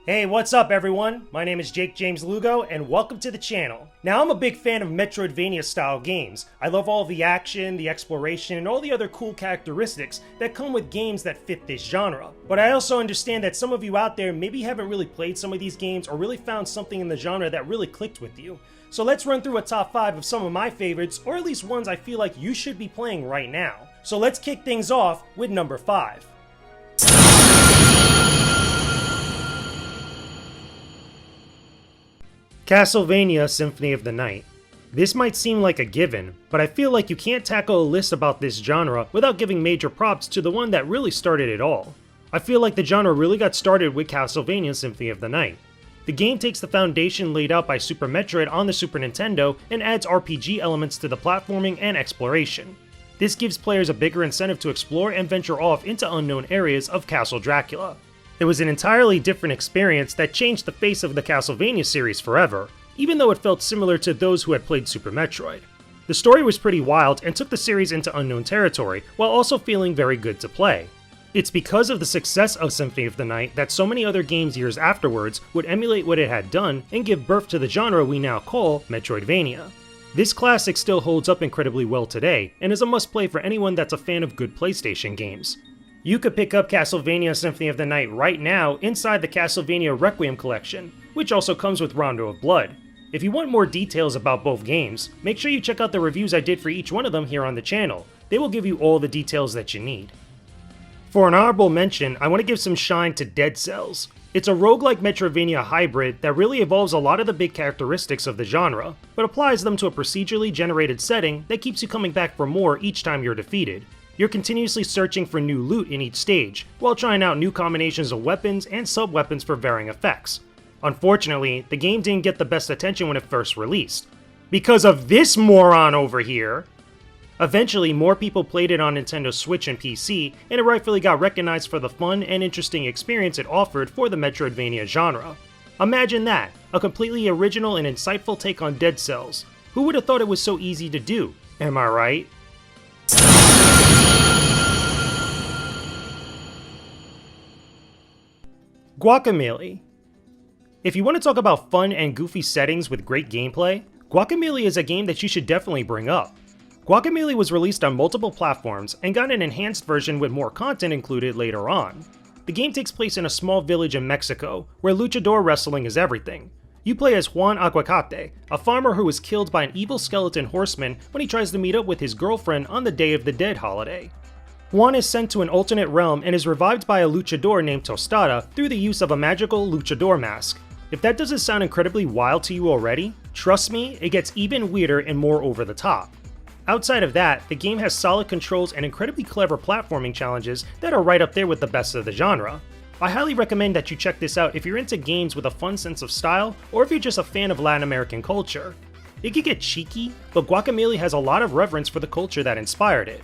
Hey, what's up everyone? My name is Jakejames Lugo, and welcome to the channel. Now, I'm a big fan of Metroidvania style games. I love all the action, the exploration, and all the other cool characteristics that come with games that fit this genre. But I also understand that some of you out there maybe haven't really played some of these games or really found something in the genre that really clicked with you. So let's run through a top 5 of some of my favorites, or at least ones I feel like you should be playing right now. So let's kick things off with number 5. Castlevania Symphony of the Night. This might seem like a given, but I feel like you can't tackle a list about this genre without giving major props to the one that really started it all. I feel like the genre really got started with Castlevania Symphony of the Night. The game takes the foundation laid out by Super Metroid on the Super Nintendo and adds RPG elements to the platforming and exploration. This gives players a bigger incentive to explore and venture off into unknown areas of Castle Dracula. It was an entirely different experience that changed the face of the Castlevania series forever, even though it felt similar to those who had played Super Metroid. The story was pretty wild and took the series into unknown territory, while also feeling very good to play. It's because of the success of Symphony of the Night that so many other games years afterwards would emulate what it had done and give birth to the genre we now call Metroidvania. This classic still holds up incredibly well today, and is a must-play for anyone that's a fan of good PlayStation games. You could pick up Castlevania Symphony of the Night right now inside the Castlevania Requiem collection, which also comes with Rondo of Blood. If you want more details about both games, make sure you check out the reviews I did for each one of them here on the channel. They will give you all the details that you need. For an honorable mention, I want to give some shine to Dead Cells. It's a roguelike Metroidvania hybrid that really evolves a lot of the big characteristics of the genre, but applies them to a procedurally generated setting that keeps you coming back for more each time you're defeated. You're continuously searching for new loot in each stage, while trying out new combinations of weapons and sub-weapons for varying effects. Unfortunately, the game didn't get the best attention when it first released, because of this moron over here. Eventually, more people played it on Nintendo Switch and PC, and it rightfully got recognized for the fun and interesting experience it offered for the Metroidvania genre. Imagine that, a completely original and insightful take on Dead Cells. Who would have thought it was so easy to do? Am I right? Guacamelee. If you want to talk about fun and goofy settings with great gameplay, Guacamelee is a game that you should definitely bring up. Guacamelee was released on multiple platforms and got an enhanced version with more content included later on. The game takes place in a small village in Mexico, where luchador wrestling is everything. You play as Juan Aguacate, a farmer who is killed by an evil skeleton horseman when he tries to meet up with his girlfriend on the Day of the Dead holiday. Juan is sent to an alternate realm and is revived by a luchador named Tostada through the use of a magical luchador mask. If that doesn't sound incredibly wild to you already, trust me, it gets even weirder and more over the top. Outside of that, the game has solid controls and incredibly clever platforming challenges that are right up there with the best of the genre. I highly recommend that you check this out if you're into games with a fun sense of style, or if you're just a fan of Latin American culture. It could get cheeky, but Guacamelee has a lot of reverence for the culture that inspired it.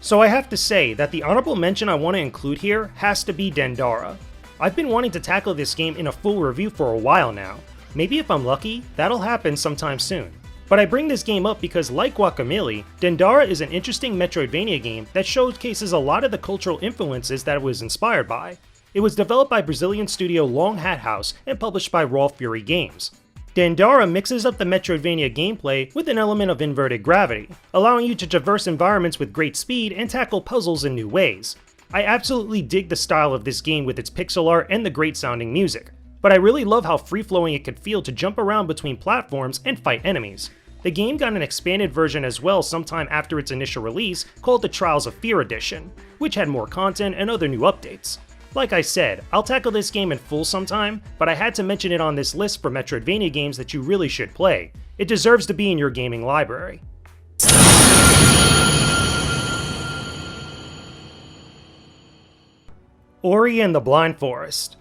So I have to say that the honorable mention I want to include here has to be Dandara. I've been wanting to tackle this game in a full review for a while now. Maybe if I'm lucky, that'll happen sometime soon. But I bring this game up because, like Guacamelee, Dandara is an interesting Metroidvania game that showcases a lot of the cultural influences that it was inspired by. It was developed by Brazilian studio Long Hat House and published by Raw Fury Games. Dandara mixes up the Metroidvania gameplay with an element of inverted gravity, allowing you to traverse environments with great speed and tackle puzzles in new ways. I absolutely dig the style of this game with its pixel art and the great sounding music, but I really love how free-flowing it could feel to jump around between platforms and fight enemies. The game got an expanded version as well sometime after its initial release called the Trials of Fear Edition, which had more content and other new updates. Like I said, I'll tackle this game in full sometime, but I had to mention it on this list for Metroidvania games that you really should play. It deserves to be in your gaming library. Ori and the Blind Forest.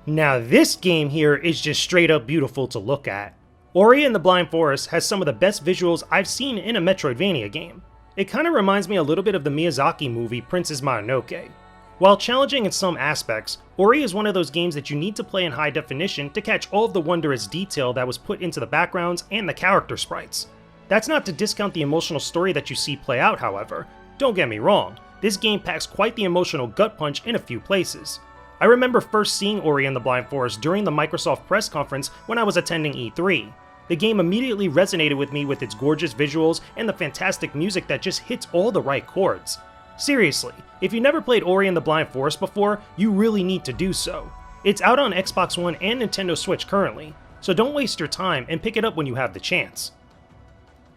Now this game here is just straight up beautiful to look at. Ori and the Blind Forest has some of the best visuals I've seen in a Metroidvania game. It kinda reminds me a little bit of the Miyazaki movie Princess Mononoke. While challenging in some aspects, Ori is one of those games that you need to play in high definition to catch all of the wondrous detail that was put into the backgrounds and the character sprites. That's not to discount the emotional story that you see play out, however. Don't get me wrong, this game packs quite the emotional gut punch in a few places. I remember first seeing Ori and the Blind Forest during the Microsoft press conference when I was attending E3. The game immediately resonated with me with its gorgeous visuals and the fantastic music that just hits all the right chords. Seriously, if you never played Ori and the Blind Forest before, you really need to do so. It's out on Xbox One and Nintendo Switch currently, so don't waste your time and pick it up when you have the chance.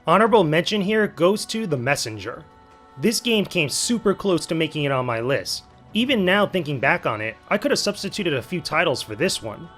Honorable mention here goes to The Messenger. This game came super close to making it on my list. Even now thinking back on it, I could have substituted a few titles for this one.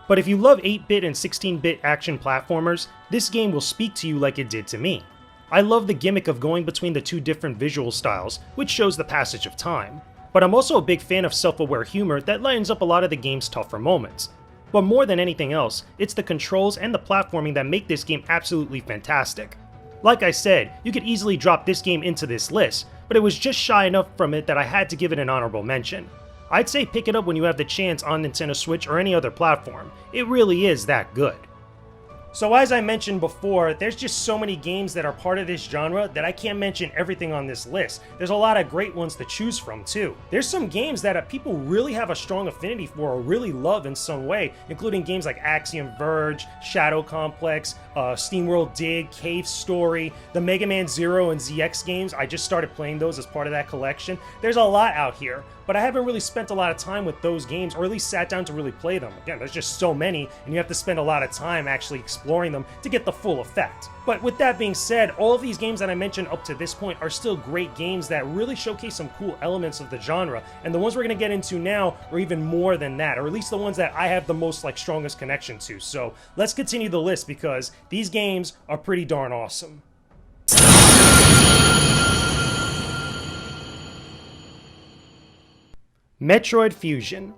But if you love 8-bit and 16-bit action platformers, this game will speak to you like it did to me. I love the gimmick of going between the two different visual styles, which shows the passage of time. But I'm also a big fan of self-aware humor that lightens up a lot of the game's tougher moments. But more than anything else, it's the controls and the platforming that make this game absolutely fantastic. Like I said, you could easily drop this game into this list, but it was just shy enough from it that I had to give it an honorable mention. I'd say pick it up when you have the chance on Nintendo Switch or any other platform. It really is that good. So as I mentioned before, there's just so many games that are part of this genre that I can't mention everything on this list. There's a lot of great ones to choose from too. There's some games that people really have a strong affinity for or really love in some way, including games like Axiom Verge, Shadow Complex, SteamWorld Dig, Cave Story, the Mega Man Zero and ZX games. I just started playing those as part of that collection. There's a lot out here, but I haven't really spent a lot of time with those games, or at least sat down to really play them. Again, there's just so many, and you have to spend a lot of time actually exploring them to get the full effect. But with that being said, all of these games that I mentioned up to this point are still great games that really showcase some cool elements of the genre, and the ones we're going to get into now are even more than that, or at least the ones that I have the most strongest connection to. So let's continue the list because these games are pretty darn awesome. Metroid Fusion.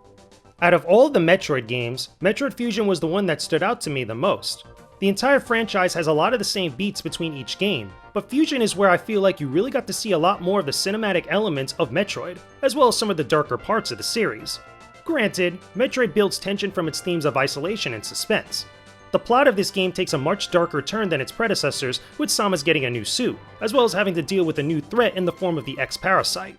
Out of all of the Metroid games, Metroid Fusion was the one that stood out to me the most. The entire franchise has a lot of the same beats between each game, but Fusion is where I feel like you really got to see a lot more of the cinematic elements of Metroid, as well as some of the darker parts of the series. Granted, Metroid builds tension from its themes of isolation and suspense. The plot of this game takes a much darker turn than its predecessors, with Samus getting a new suit, as well as having to deal with a new threat in the form of the X-Parasite.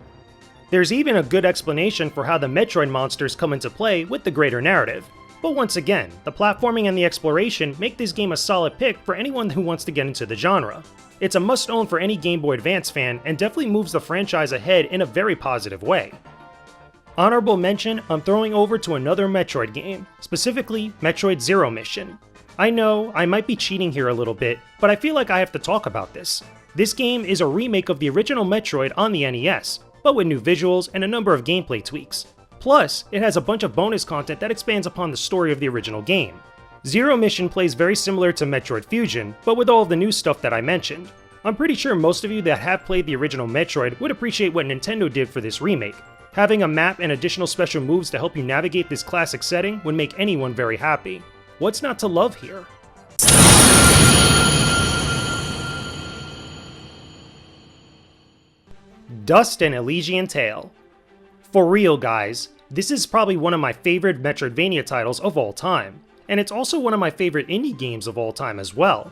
There's even a good explanation for how the Metroid monsters come into play with the greater narrative. But once again, the platforming and the exploration make this game a solid pick for anyone who wants to get into the genre. It's a must-own for any Game Boy Advance fan and definitely moves the franchise ahead in a very positive way. Honorable mention, I'm throwing over to another Metroid game, specifically Metroid Zero Mission. I know, I might be cheating here a little bit, but I feel like I have to talk about this. This game is a remake of the original Metroid on the NES, but with new visuals and a number of gameplay tweaks. Plus, it has a bunch of bonus content that expands upon the story of the original game. Zero Mission plays very similar to Metroid Fusion, but with all of the new stuff that I mentioned. I'm pretty sure most of you that have played the original Metroid would appreciate what Nintendo did for this remake. Having a map and additional special moves to help you navigate this classic setting would make anyone very happy. What's not to love here? Dust and Elysian Tail. For real guys, this is probably one of my favorite Metroidvania titles of all time, and it's also one of my favorite indie games of all time as well.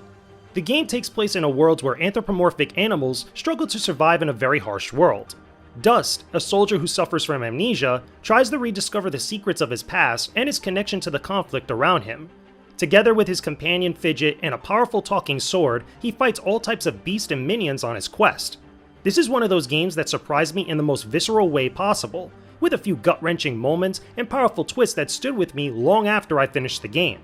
The game takes place in a world where anthropomorphic animals struggle to survive in a very harsh world. Dust, a soldier who suffers from amnesia, tries to rediscover the secrets of his past and his connection to the conflict around him. Together with his companion Fidget and a powerful talking sword, he fights all types of beasts and minions on his quest. This is one of those games that surprised me in the most visceral way possible, with a few gut-wrenching moments and powerful twists that stood with me long after I finished the game.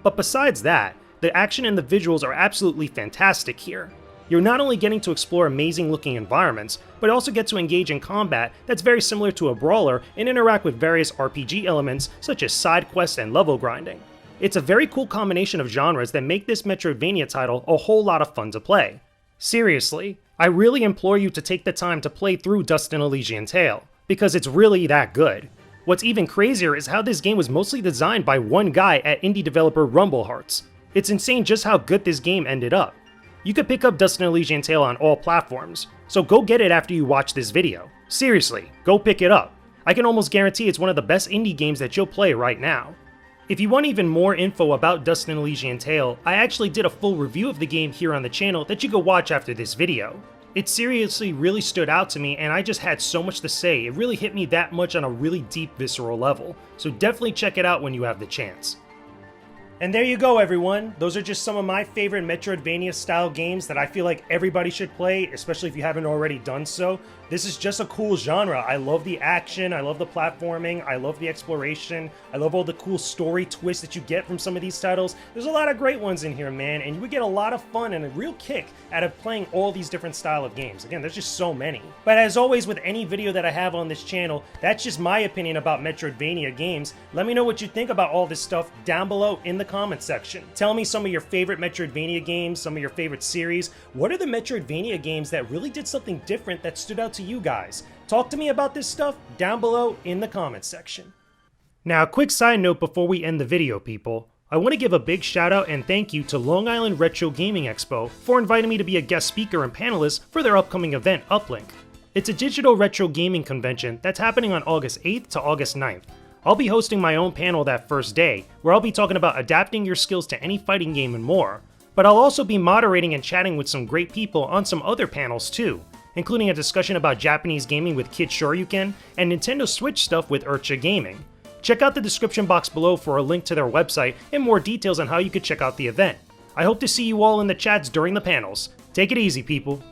But besides that, the action and the visuals are absolutely fantastic here. You're not only getting to explore amazing looking environments, but also get to engage in combat that's very similar to a brawler and interact with various RPG elements such as side quests and level grinding. It's a very cool combination of genres that make this Metroidvania title a whole lot of fun to play. Seriously, I really implore you to take the time to play through Dust and Elysian Tail, because it's really that good. What's even crazier is how this game was mostly designed by one guy at indie developer Rumble Hearts. It's insane just how good this game ended up. You could pick up Dust and Elysian Tail on all platforms, so go get it after you watch this video. Seriously, go pick it up. I can almost guarantee it's one of the best indie games that you'll play right now. If you want even more info about Dust and Elysian Tail, I actually did a full review of the game here on the channel that you can watch after this video. It seriously really stood out to me, and I just had so much to say. It really hit me that much on a really deep, visceral level. So definitely check it out when you have the chance. And there you go, everyone. Those are just some of my favorite Metroidvania style games that I feel like everybody should play, especially if you haven't already done so. This is just a cool genre. I love the action, I love the platforming, I love the exploration, I love all the cool story twists that you get from some of these titles. There's a lot of great ones in here, man, and you would get a lot of fun and a real kick out of playing all these different style of games. Again, there's just so many. But as always with any video that I have on this channel, that's just my opinion about Metroidvania games. Let me know what you think about all this stuff down below in the comment section. Tell me some of your favorite Metroidvania games, some of your favorite series. What are the Metroidvania games that really did something different that stood out to you guys? Talk to me about this stuff down below in the comment section. Now, a quick side note before we end the video, people. I want to give a big shout out and thank you to Long Island Retro Gaming Expo for inviting me to be a guest speaker and panelist for their upcoming event, Uplink. It's a digital retro gaming convention that's happening on August 8th to August 9th. I'll be hosting my own panel that first day, where I'll be talking about adapting your skills to any fighting game and more. But I'll also be moderating and chatting with some great people on some other panels too, including a discussion about Japanese gaming with Kid Shoryuken and Nintendo Switch stuff with Urcha Gaming. Check out the description box below for a link to their website and more details on how you could check out the event. I hope to see you all in the chats during the panels. Take it easy, people.